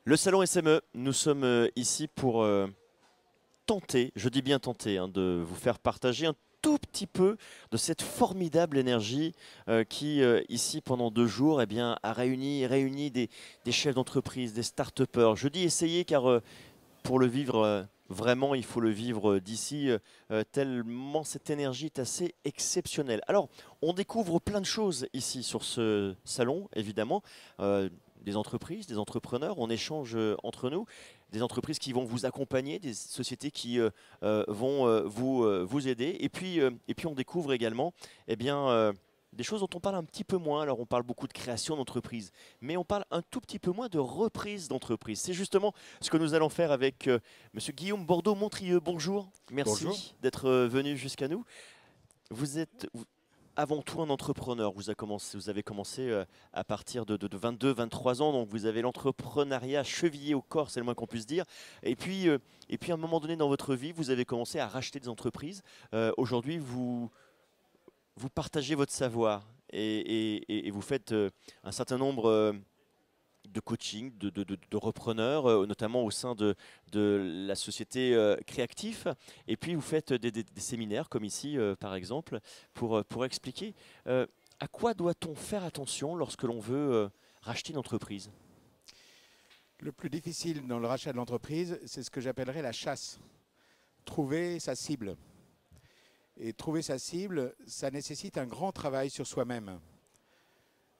Le salon SME, nous sommes ici pour tenter, je dis bien tenter, hein, de vous faire partager un tout petit peu de cette formidable énergie qui, ici, pendant 2 jours, eh bien, a réuni des chefs d'entreprise, des start-upers. Je dis essayer car pour le vivre, vraiment, il faut le vivre d'ici, tellement cette énergie est assez exceptionnelle. Alors, on découvre plein de choses ici sur ce salon, évidemment. Des entreprises, des entrepreneurs, on échange entre nous, des entreprises qui vont vous accompagner, des sociétés qui vont vous aider. Et puis, on découvre également eh bien, des choses dont on parle un petit peu moins. Alors, on parle beaucoup de création d'entreprise, mais on parle un tout petit peu moins de reprise d'entreprise. C'est justement ce que nous allons faire avec Monsieur Guillaume Bordeaux-Montrieux. Bonjour, Bonjour. merci d'être venu jusqu'à nous. Vous êtes avant tout un entrepreneur. Vous avez commencé à partir de 22, 23 ans, donc vous avez l'entrepreneuriat chevillé au corps, c'est le moins qu'on puisse dire. Et puis, à un moment donné dans votre vie, vous avez commencé à racheter des entreprises. Aujourd'hui, vous partagez votre savoir et vous faites un certain nombre de coaching, de repreneurs, notamment au sein de la société Créactif. Et puis vous faites des séminaires comme ici, par exemple, pour expliquer à quoi doit-on faire attention lorsque l'on veut racheter une entreprise. Le plus difficile dans le rachat de l'entreprise, c'est ce que j'appellerais la chasse. Trouver sa cible. Et trouver sa cible, ça nécessite un grand travail sur soi-même.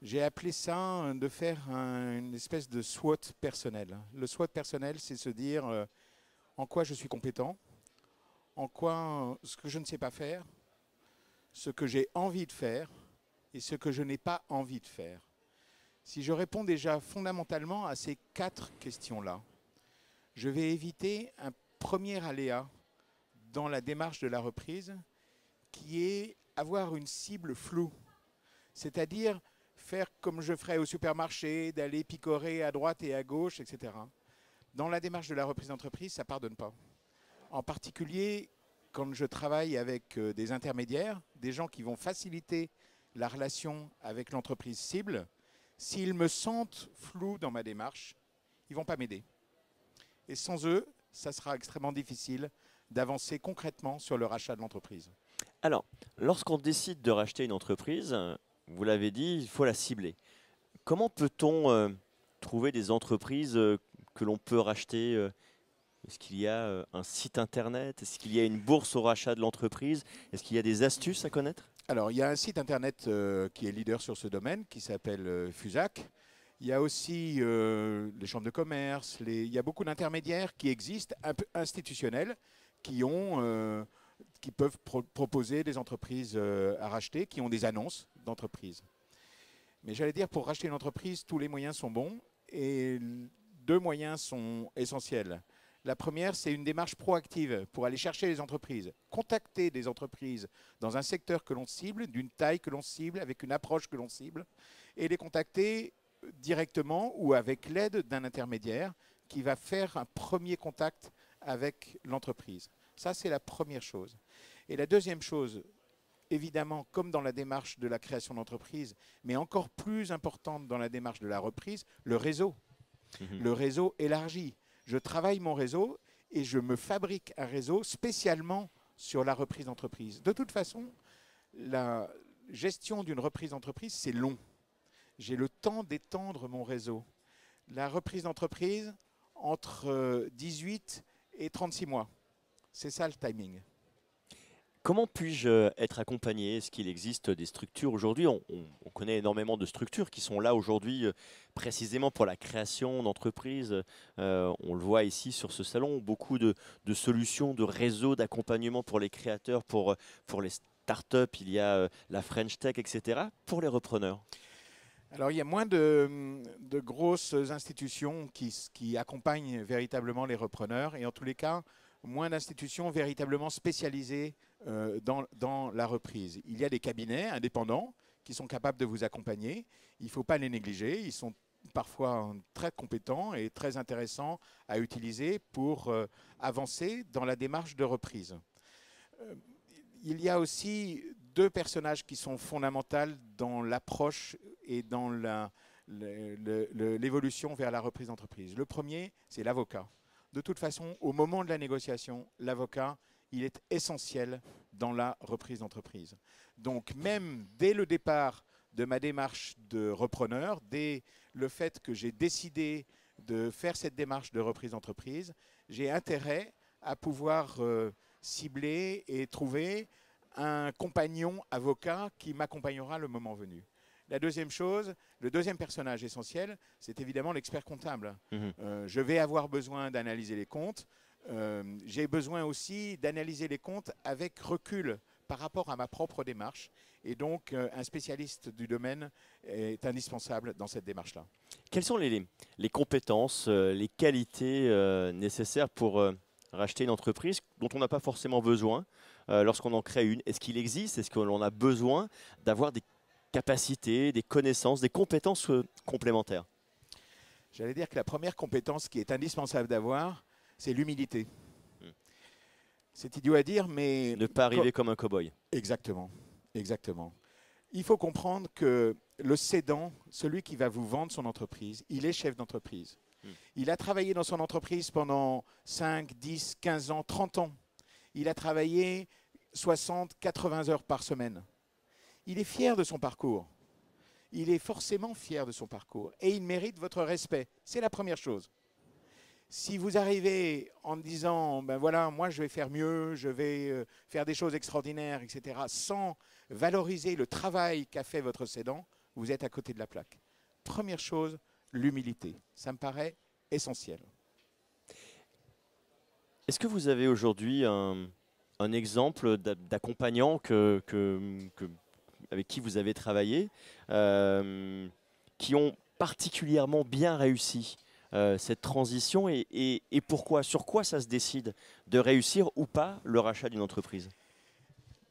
J'ai appelé ça de faire une espèce de SWOT personnel. Le SWOT personnel, c'est se dire en quoi je suis compétent, en quoi ce que je ne sais pas faire, ce que j'ai envie de faire et ce que je n'ai pas envie de faire. Si je réponds déjà fondamentalement à ces 4 questions-là, je vais éviter un premier aléa dans la démarche de la reprise qui est avoir une cible floue. C'est-à-dire faire comme je ferais au supermarché, d'aller picorer à droite et à gauche, etc. Dans la démarche de la reprise d'entreprise, ça ne pardonne pas. En particulier, quand je travaille avec des intermédiaires, des gens qui vont faciliter la relation avec l'entreprise cible, s'ils me sentent flou dans ma démarche, ils ne vont pas m'aider. Et sans eux, ça sera extrêmement difficile d'avancer concrètement sur le rachat de l'entreprise. Alors, lorsqu'on décide de racheter une entreprise, vous l'avez dit, il faut la cibler. Comment peut-on trouver des entreprises que l'on peut racheter Est-ce qu'il y a un site internet? Est-ce qu'il y a une bourse au rachat de l'entreprise? Est-ce qu'il y a des astuces à connaître? Alors, il y a un site internet qui est leader sur ce domaine, qui s'appelle Fusac. Il y a aussi les chambres de commerce, il y a beaucoup d'intermédiaires qui existent, un peu institutionnels, qui peuvent proposer des entreprises à racheter, qui ont des annonces d'entreprises. Mais j'allais dire, pour racheter une entreprise, tous les moyens sont bons et 2 moyens sont essentiels. La première, c'est une démarche proactive pour aller chercher les entreprises, contacter des entreprises dans un secteur que l'on cible, d'une taille que l'on cible, avec une approche que l'on cible, et les contacter directement ou avec l'aide d'un intermédiaire qui va faire un premier contact avec l'entreprise. Ça, c'est la première chose. Et la deuxième chose, évidemment, comme dans la démarche de la création d'entreprise, mais encore plus importante dans la démarche de la reprise, le réseau. Le réseau élargi. Je travaille mon réseau et je me fabrique un réseau spécialement sur la reprise d'entreprise. De toute façon, la gestion d'une reprise d'entreprise, c'est long. J'ai le temps d'étendre mon réseau. La reprise d'entreprise, entre 18 et 36 mois. C'est ça le timing. Comment puis-je être accompagné? Est-ce qu'il existe des structures aujourd'hui? On connaît énormément de structures qui sont là aujourd'hui précisément pour la création d'entreprises. On le voit ici sur ce salon, beaucoup de solutions, de réseaux d'accompagnement pour les créateurs, pour les startups. Il y a la French Tech, etc. Pour les repreneurs. Alors il y a moins de grosses institutions qui accompagnent véritablement les repreneurs et en tous les cas, moins d'institutions véritablement spécialisées dans la reprise. Il y a des cabinets indépendants qui sont capables de vous accompagner. Il ne faut pas les négliger. Ils sont parfois très compétents et très intéressants à utiliser pour avancer dans la démarche de reprise. Il y a aussi 2 personnages qui sont fondamentaux dans l'approche et dans l'évolution vers la reprise d'entreprise. Le premier, c'est l'avocat. De toute façon, au moment de la négociation, l'avocat, il est essentiel dans la reprise d'entreprise. Donc même dès le départ de ma démarche de repreneur, dès le fait que j'ai décidé de faire cette démarche de reprise d'entreprise, j'ai intérêt à pouvoir cibler et trouver un compagnon avocat qui m'accompagnera le moment venu. La deuxième chose, le deuxième personnage essentiel, c'est évidemment l'expert comptable. Je vais avoir besoin d'analyser les comptes. J'ai besoin aussi d'analyser les comptes avec recul par rapport à ma propre démarche. Et donc, un spécialiste du domaine est indispensable dans cette démarche-là. Quelles sont les compétences, les qualités nécessaires pour racheter une entreprise dont on n'a pas forcément besoin lorsqu'on en crée une? Est-ce qu'il existe? Est-ce qu'on a besoin d'avoir des capacités, des connaissances, des compétences complémentaires? J'allais dire que la première compétence qui est indispensable d'avoir, c'est l'humilité. C'est idiot à dire, mais... Ne pas arriver comme un cow-boy. Exactement, exactement. Il faut comprendre que le cédant, celui qui va vous vendre son entreprise, il est chef d'entreprise. Il a travaillé dans son entreprise pendant 5, 10, 15 ans, 30 ans. Il a travaillé 60, 80 heures par semaine. Il est fier de son parcours. Il est forcément fier de son parcours. Et il mérite votre respect. C'est la première chose. Si vous arrivez en disant, ben voilà, moi je vais faire mieux, je vais faire des choses extraordinaires, etc., sans valoriser le travail qu'a fait votre cédant, vous êtes à côté de la plaque. Première chose, l'humilité. Ça me paraît essentiel. Est-ce que vous avez aujourd'hui un exemple d'accompagnant avec qui vous avez travaillé, qui ont particulièrement bien réussi cette transition et pourquoi? Sur quoi ça se décide de réussir ou pas le rachat d'une entreprise?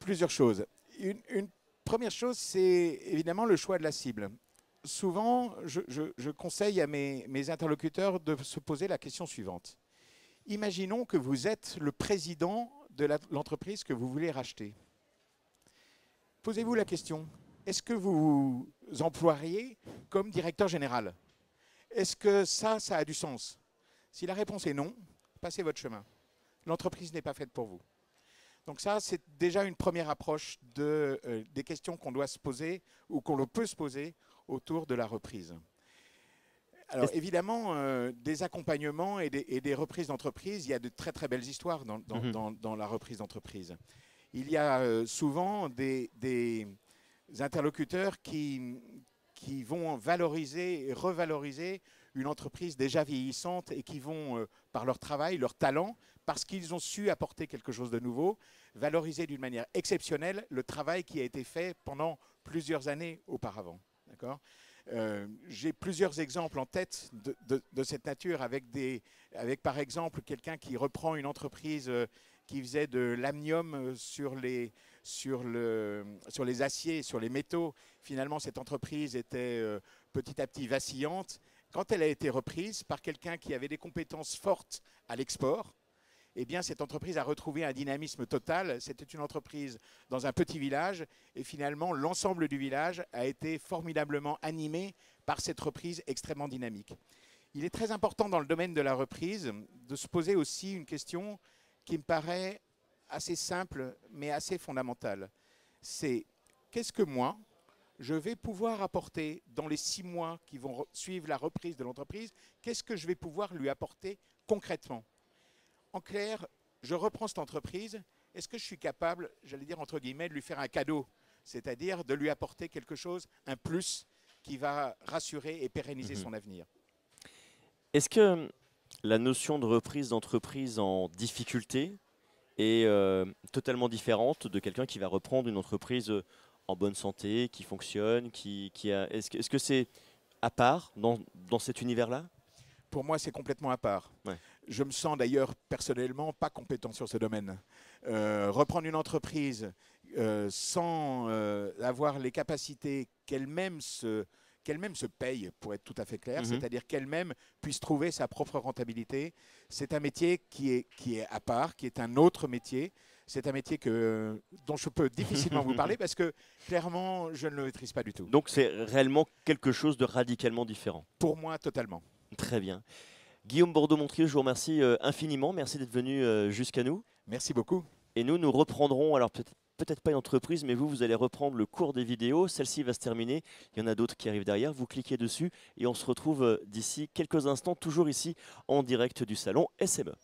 Plusieurs choses. Une première chose, c'est évidemment le choix de la cible. Souvent, je conseille à mes interlocuteurs de se poser la question suivante. Imaginons que vous êtes le président de l'entreprise que vous voulez racheter. Posez-vous la question, est-ce que vous vous emploieriez comme directeur général? Est-ce que ça a du sens? Si la réponse est non, passez votre chemin. L'entreprise n'est pas faite pour vous. Donc ça, c'est déjà une première approche des questions qu'on doit se poser ou qu'on peut se poser autour de la reprise. Alors évidemment, des accompagnements et des reprises d'entreprise, il y a de très très belles histoires dans la reprise d'entreprise. Il y a souvent des interlocuteurs qui vont valoriser et revaloriser une entreprise déjà vieillissante et qui vont, par leur travail, leur talent, parce qu'ils ont su apporter quelque chose de nouveau, valoriser d'une manière exceptionnelle le travail qui a été fait pendant plusieurs années auparavant. D'accord ? J'ai plusieurs exemples en tête de cette nature avec par exemple quelqu'un qui reprend une entreprise qui faisait de l'amnium sur les aciers, sur les métaux. Finalement, cette entreprise était petit à petit vacillante. Quand elle a été reprise par quelqu'un qui avait des compétences fortes à l'export, eh bien, cette entreprise a retrouvé un dynamisme total. C'était une entreprise dans un petit village et finalement, l'ensemble du village a été formidablement animé par cette reprise extrêmement dynamique. Il est très important dans le domaine de la reprise de se poser aussi une question qui me paraît assez simple mais assez fondamentale. C'est qu'est-ce que moi, je vais pouvoir apporter dans les 6 mois qui vont suivre la reprise de l'entreprise, qu'est-ce que je vais pouvoir lui apporter concrètement ? En clair, je reprends cette entreprise, est-ce que je suis capable, j'allais dire entre guillemets, de lui faire un cadeau, c'est-à-dire de lui apporter quelque chose, un plus, qui va rassurer et pérenniser son avenir. Est-ce que la notion de reprise d'entreprise en difficulté est totalement différente de quelqu'un qui va reprendre une entreprise en bonne santé, qui fonctionne, est-ce que c'est à part dans cet univers-là ? Pour moi, c'est complètement à part. Ouais. Je me sens d'ailleurs personnellement pas compétent sur ce domaine. Reprendre une entreprise sans avoir les capacités qu'elle-même se paye, pour être tout à fait clair, c'est-à-dire qu'elle-même puisse trouver sa propre rentabilité, c'est un métier qui est à part, qui est un autre métier. c'est un métier dont je peux difficilement vous parler parce que clairement, je ne le maîtrise pas du tout. Donc c'est réellement quelque chose de radicalement différent. Pour moi, totalement. Très bien. Guillaume Bordeaux-Montrieux, je vous remercie infiniment. Merci d'être venu jusqu'à nous. Merci beaucoup. Et nous reprendrons, alors peut-être pas une entreprise, mais vous allez reprendre le cours des vidéos. Celle-ci va se terminer. Il y en a d'autres qui arrivent derrière. Vous cliquez dessus et on se retrouve d'ici quelques instants, toujours ici en direct du salon SME.